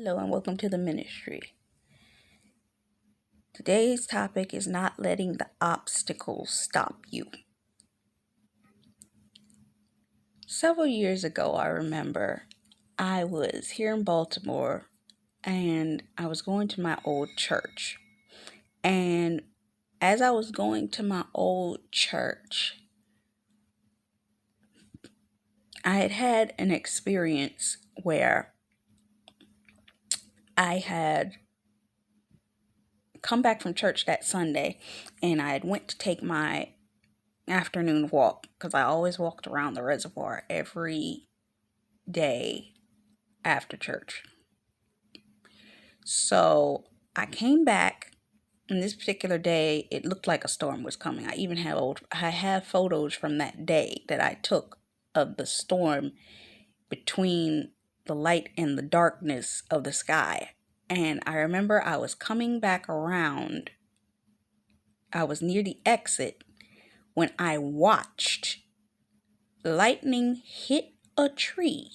Hello and welcome to the ministry. Today's topic is not letting the obstacles stop you. Several years ago, I remember I was here in Baltimore and I was going to my old church. And as I was going to my old church, I had had an experience where I had come back from church that Sunday and I had went to take my afternoon walk because I always walked around the reservoir every day after church. So I came back, and this particular day it looked like a storm was coming. I have photos from that day that I took of the storm between the light and the darkness of the sky. And I remember I was coming back around. I was near the exit when I watched lightning hit a tree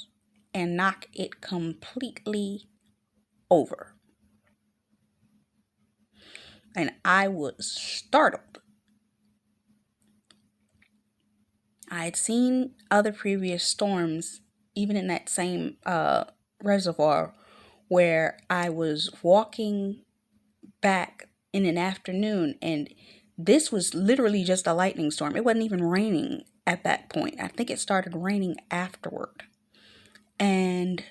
and knock it completely over. And I was startled. I had seen other previous storms, even in that same reservoir, where I was walking back in an afternoon, and this was literally just a lightning storm. It wasn't even raining at that point. I think it started raining afterward. And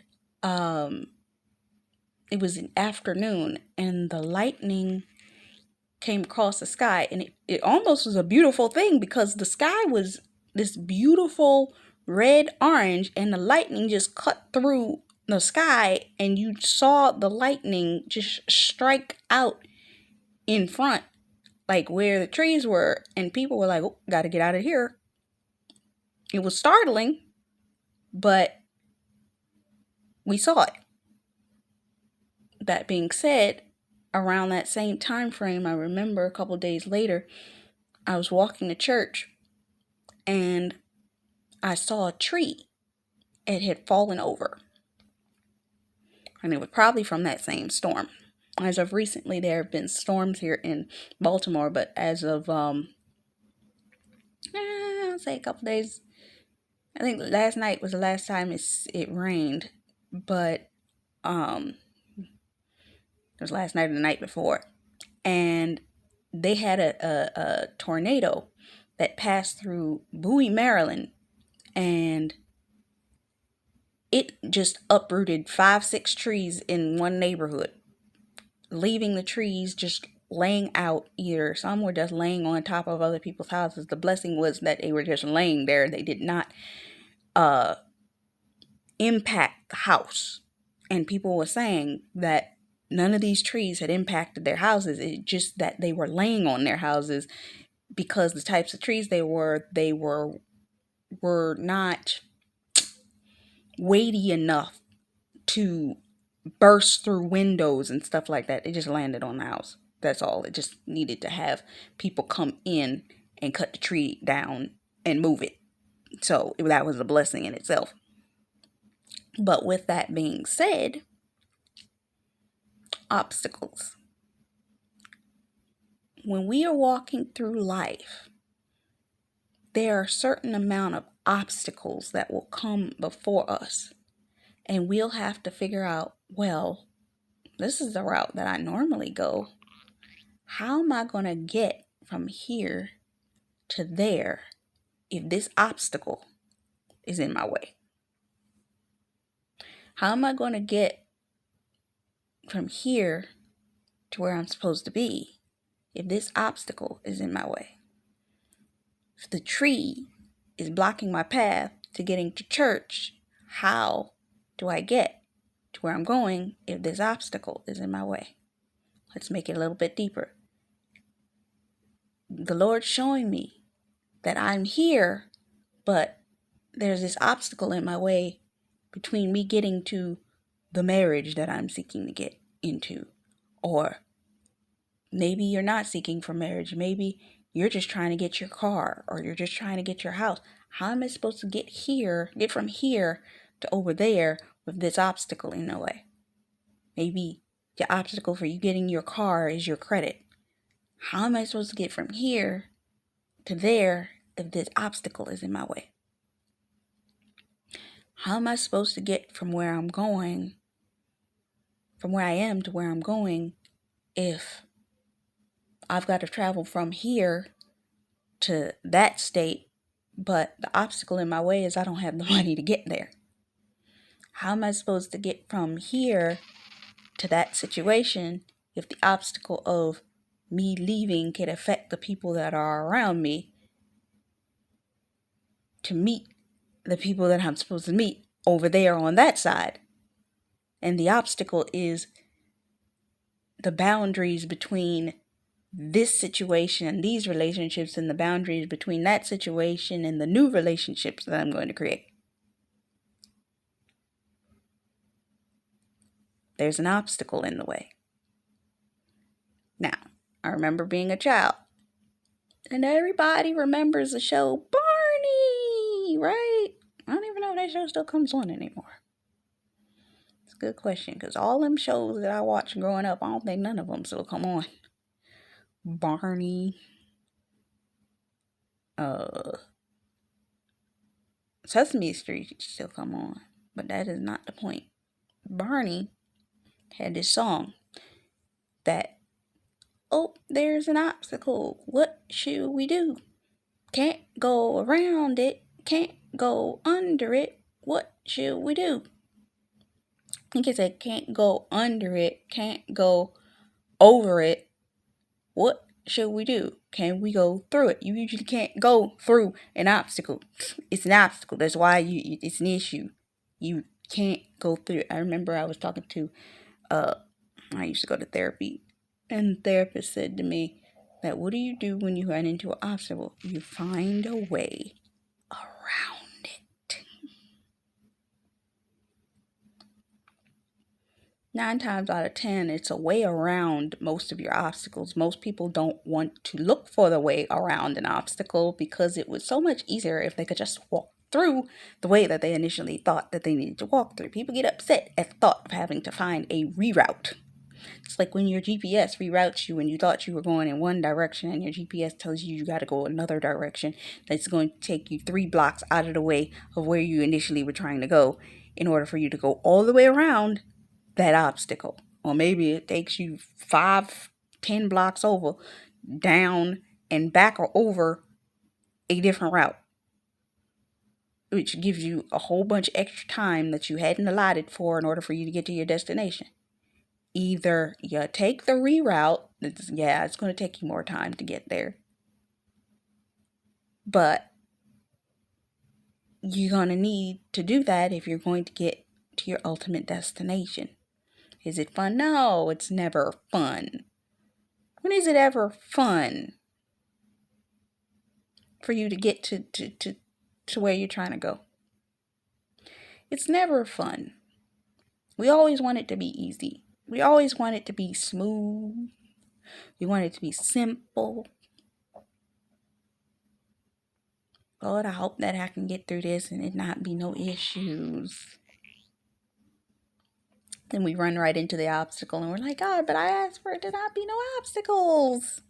it was an afternoon, and the lightning came across the sky, and it almost was a beautiful thing because the sky was this beautiful red orange, and the lightning just cut through the sky, and you saw the lightning just strike out in front, like where the trees were, and people were like, "Oh, gotta get out of here." It was startling, but we saw it. That being said, around that same time frame, I remember a couple days later, I was walking to church and I saw a tree. It had fallen over. And it was probably from that same storm. As of recently, there have been storms here in Baltimore, but as of I'll say a couple days, I think last night was the last time it rained, but it was last night or the night before, and they had a tornado that passed through Bowie, Maryland, and it just uprooted 5-6 trees in one neighborhood, leaving the trees just laying out. Either some were just laying on top of other people's houses. The blessing was that they were just laying there. They did not impact the house. And people were saying that none of these trees had impacted their houses. It just that they were laying on their houses because the types of trees they were not weighty enough to burst through windows and stuff like that. It just landed on the house. That's all. It just needed to have people come in and cut the tree down and move it. So that was a blessing in itself. But with that being said, obstacles. When we are walking through life, there are a certain amount of obstacles that will come before us. And we'll have to figure out, well, this is the route that I normally go. How am I going to get from here to there if this obstacle is in my way? How am I going to get from here to where I'm supposed to be if this obstacle is in my way? If the tree is blocking my path to getting to church, how do I get to where I'm going if this obstacle is in my way? Let's make it a little bit deeper. The Lord's showing me that I'm here, but there's this obstacle in my way between me getting to the marriage that I'm seeking to get into. Or maybe you're not seeking for marriage. Maybe you're just trying to get your car, or you're just trying to get your house. How am I supposed to get from here to over there with this obstacle in the way? Maybe the obstacle for you getting your car is your credit. How am I supposed to get from here to there if this obstacle is in my way? How am I supposed to get from where I am to where I'm going, if I've got to travel from here to that state, but the obstacle in my way is I don't have the money to get there? How am I supposed to get from here to that situation if the obstacle of me leaving could affect the people that are around me to meet the people that I'm supposed to meet over there on that side? And the obstacle is the boundaries between this situation and these relationships, and the boundaries between that situation and the new relationships that I'm going to create. There's an obstacle in the way. Now, I remember being a child, and everybody remembers the show Barney, right? I don't even know if that show still comes on anymore. It's a good question, because all them shows that I watched growing up, I don't think none of them still come on. Barney, Sesame Street still come on, but that is not the point. Barney had this song that, oh, there's an obstacle, what should we do? Can't go around it, can't go under it, what should we do? I think it said can't go under it, can't go over it, what should we do? Can we go through it? You usually can't go through an obstacle. It's an obstacle. That's why it's an issue. You can't go through it. I remember I was talking to, I used to go to therapy, and the therapist said to me that, what do you do when you run into an obstacle? You find a way around it. 9 times out of 10, it's a way around most of your obstacles. Most people don't want to look for the way around an obstacle because it was so much easier if they could just walk through the way that they initially thought that they needed to walk through. People get upset at the thought of having to find a reroute. It's like when your GPS reroutes you and you thought you were going in one direction, and your GPS tells you you got to go another direction that's going to take you 3 blocks out of the way of where you initially were trying to go in order for you to go all the way around that obstacle. Or maybe it takes you 5-10 blocks over, down and back or over a different route, which gives you a whole bunch of extra time that you hadn't allotted for in order for you to get to your destination. Either you take the reroute, it's going to take you more time to get there, but you're going to need to do that if you're going to get to your ultimate destination. Is it fun? No, it's never fun. When is it ever fun for you to get to where you're trying to go? It's never fun. We always want it to be easy. We always want it to be smooth. We want it to be simple. Lord, I hope that I can get through this and it not be no issues. Then we run right into the obstacle and we're like, God, but I asked for it to not be no obstacles.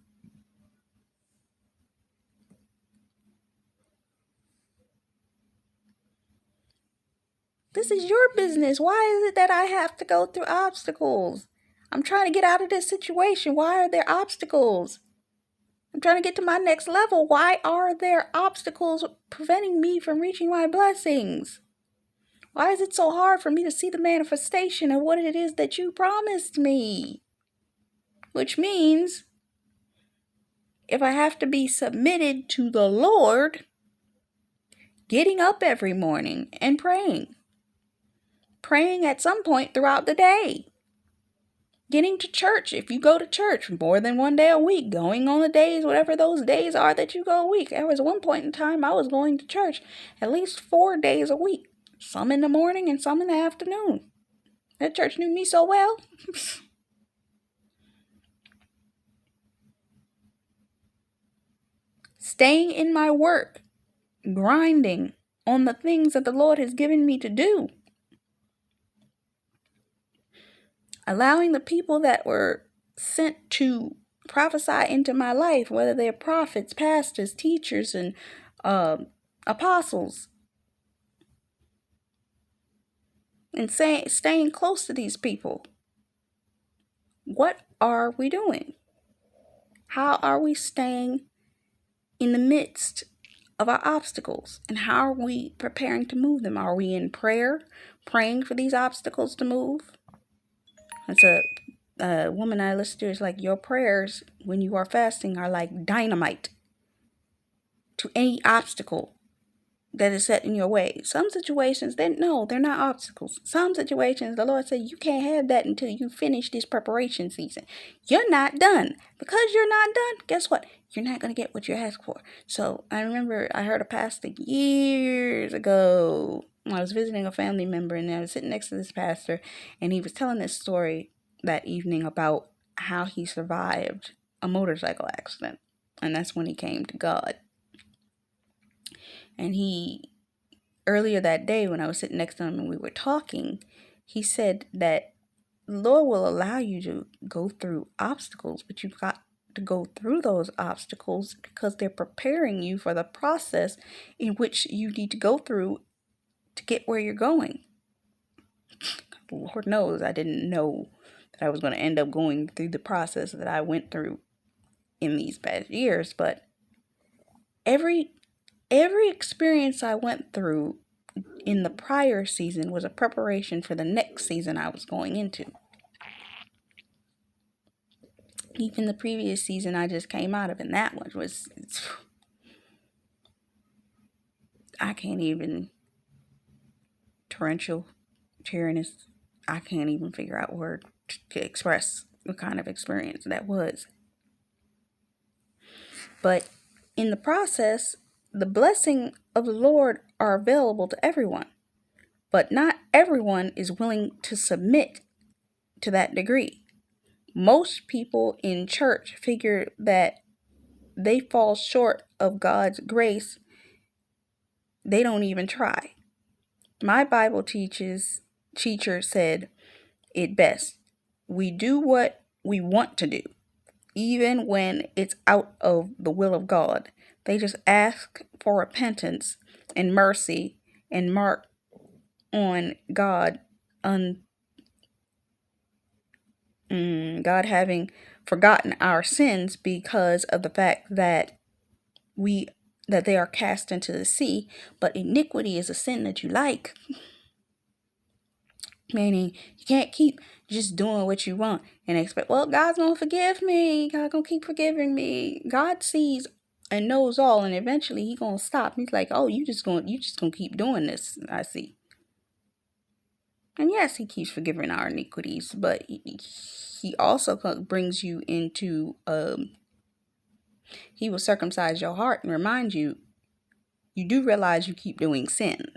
This is your business. Why is it that I have to go through obstacles? I'm trying to get out of this situation. Why are there obstacles? I'm trying to get to my next level. Why are there obstacles preventing me from reaching my blessings? Why is it so hard for me to see the manifestation of what it is that you promised me? Which means if I have to be submitted to the Lord, getting up every morning and praying at some point throughout the day, getting to church, if you go to church more than one day a week, going on the days, whatever those days are that you go a week. There was one point in time I was going to church at least 4 days a week, some in the morning and some in the afternoon. That church knew me so well. Staying in my work, grinding on the things that the Lord has given me to do. allowing the people that were sent to prophesy into my life, whether they're prophets, pastors, teachers, and apostles, and staying close to these people. What are we doing? How are we staying in the midst of our obstacles? And how are we preparing to move them? Are we in prayer, praying for these obstacles to move? It's a woman I listened to is like, your prayers when you are fasting are like dynamite to any obstacle that is set in your way. Some situations, they're not obstacles. Some situations, the Lord said, you can't have that until you finish this preparation season. You're not done. Because you're not done, guess what? You're not going to get what you asked for. So I remember I heard a pastor years ago. I was visiting a family member, and I was sitting next to this pastor, and he was telling this story that evening about how he survived a motorcycle accident. And that's when he came to God. And earlier that day when I was sitting next to him and we were talking, he said that the Lord will allow you to go through obstacles, but you've got to go through those obstacles because they're preparing you for the process in which you need to go through to get where you're going. Lord knows I didn't know that I was going to end up going through the process that I went through in these past years, but every experience I went through in the prior season was a preparation for the next season I was going into. Even the previous season I just came out of, and that one was, I can't even, torrential, tyrannous, I can't even figure out word to express what kind of experience that was. But in the process, the blessing of the Lord are available to everyone. But not everyone is willing to submit to that degree. Most people in church figure that they fall short of God's grace. They don't even try. My Bible teacher said it best. We do what we want to do, even when it's out of the will of God. They just ask for repentance and mercy and mark on God God having forgotten our sins because of the fact that they are cast into the sea. But iniquity is a sin that you like. Meaning you can't keep just doing what you want and expect, well, God's gonna forgive me. God's gonna keep forgiving me. God sees and knows all, and eventually He gonna stop. He's like, oh, you just gonna keep doing this. I see. And yes, He keeps forgiving our iniquities, but He also brings you into He will circumcise your heart and remind you, you do realize you keep doing sin,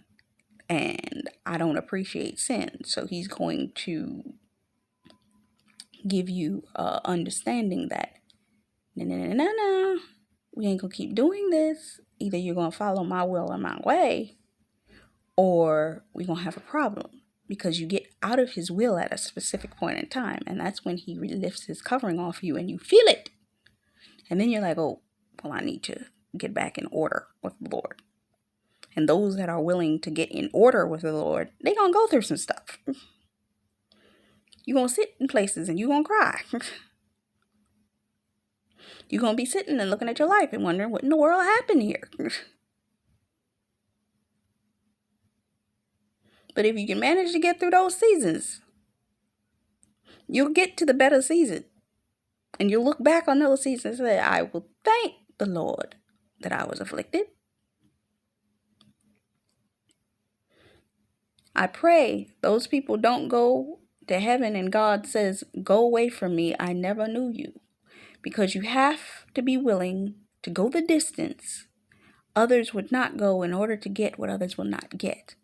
and I don't appreciate sin. So He's going to give you understanding that no, we ain't gonna keep doing this. Either you're gonna follow my will or my way, or we're gonna have a problem, because you get out of His will at a specific point in time, and that's when He lifts His covering off you and you feel it. And then you're like, oh, well, I need to get back in order with the Lord. And those that are willing to get in order with the Lord, they're going to go through some stuff. You're going to sit in places and you're going to cry. You're going to be sitting and looking at your life and wondering what in the world happened here. But if you can manage to get through those seasons, you'll get to the better season. And you'll look back on those seasons and say, I will thank the Lord that I was afflicted. I pray those people don't go to heaven and God says, go away from me, I never knew you. Because you have to be willing to go the distance others would not go in order to get what others will not get.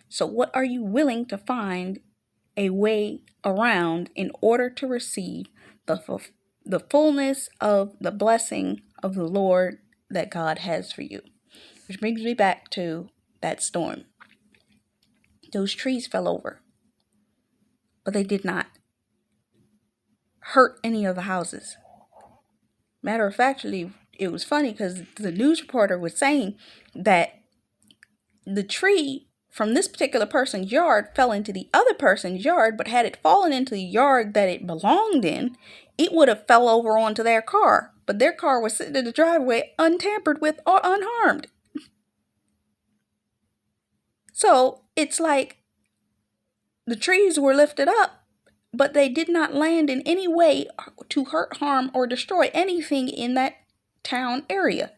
So what are you willing to find a way around in order to receive the fullness of the blessing of the Lord that God has for you? Which brings me back to that storm. Those trees fell over, but they did not hurt any of the houses. Matter of factly, it was funny because the news reporter was saying that the tree from this particular person's yard fell into the other person's yard, but had it fallen into the yard that it belonged in, it would have fell over onto their car. But their car was sitting in the driveway untampered with or unharmed. So it's like the trees were lifted up, but they did not land in any way to hurt, harm, or destroy anything in that town area.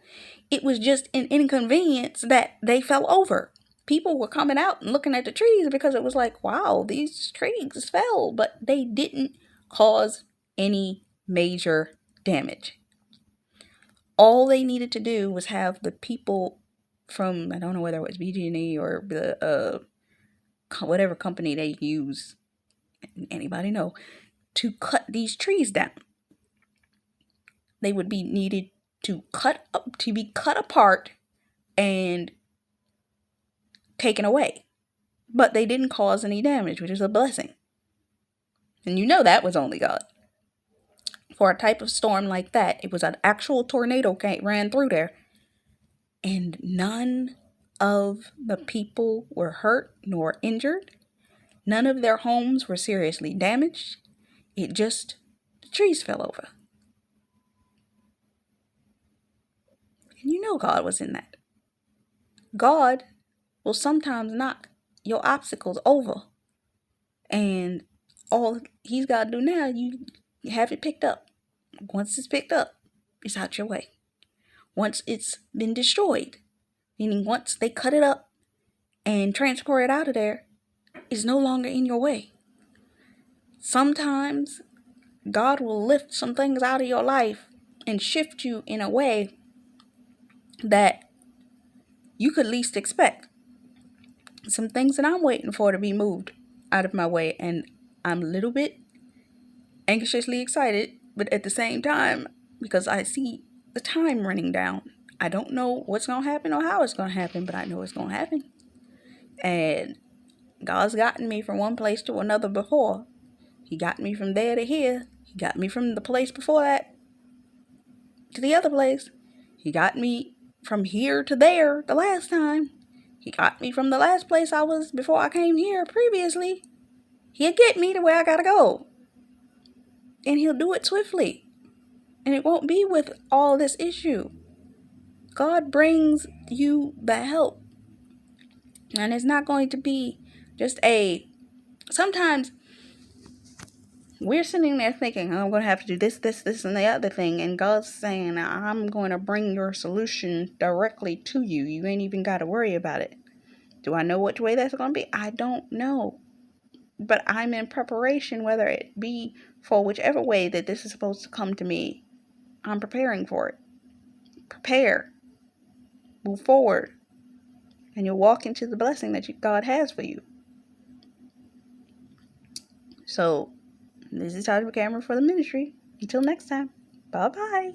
It was just an inconvenience that they fell over. People were coming out and looking at the trees because it was like, wow, these trees fell, but they didn't cause any major damage. All they needed to do was have the people from, I don't know whether it was BG&E or the whatever company they use, anybody know, to cut these trees down. They would be needed to be cut apart and taken away. But they didn't cause any damage, which is a blessing. And you know that was only God. For a type of storm like that, it was an actual tornado ran through there, and none of the people were hurt nor injured. None of their homes were seriously damaged. The trees fell over. And you know God was in that. God will sometimes knock your obstacles over. And all he's got to do now, you have it picked up. Once it's picked up, it's out your way. Once it's been destroyed, meaning once they cut it up and transport it out of there, it's no longer in your way. Sometimes God will lift some things out of your life and shift you in a way that you could least expect. Some things that I'm waiting for to be moved out of my way, and I'm a little bit anxiously excited, but at the same time, because I see the time running down, I don't know what's going to happen or how it's going to happen, but I know it's going to happen. And God's gotten me from one place to another before. He got me from there to here. He got me from the place before that to the other place. He got me from here to there the last time. He got me from the last place I was before I came here previously. He'll get me to where I gotta go. And he'll do it swiftly. And it won't be with all this issue. God brings you the help. And it's not going to be just sometimes we're sitting there thinking, oh, I'm going to have to do this, and the other thing. And God's saying, I'm going to bring your solution directly to you. You ain't even got to worry about it. Do I know which way that's going to be? I don't know. But I'm in preparation, whether it be for whichever way that this is supposed to come to me. I'm preparing for it. Prepare. Move forward. And you'll walk into the blessing that God has for you. So, this is Tasha Cameron for the ministry. Until next time. Bye-bye.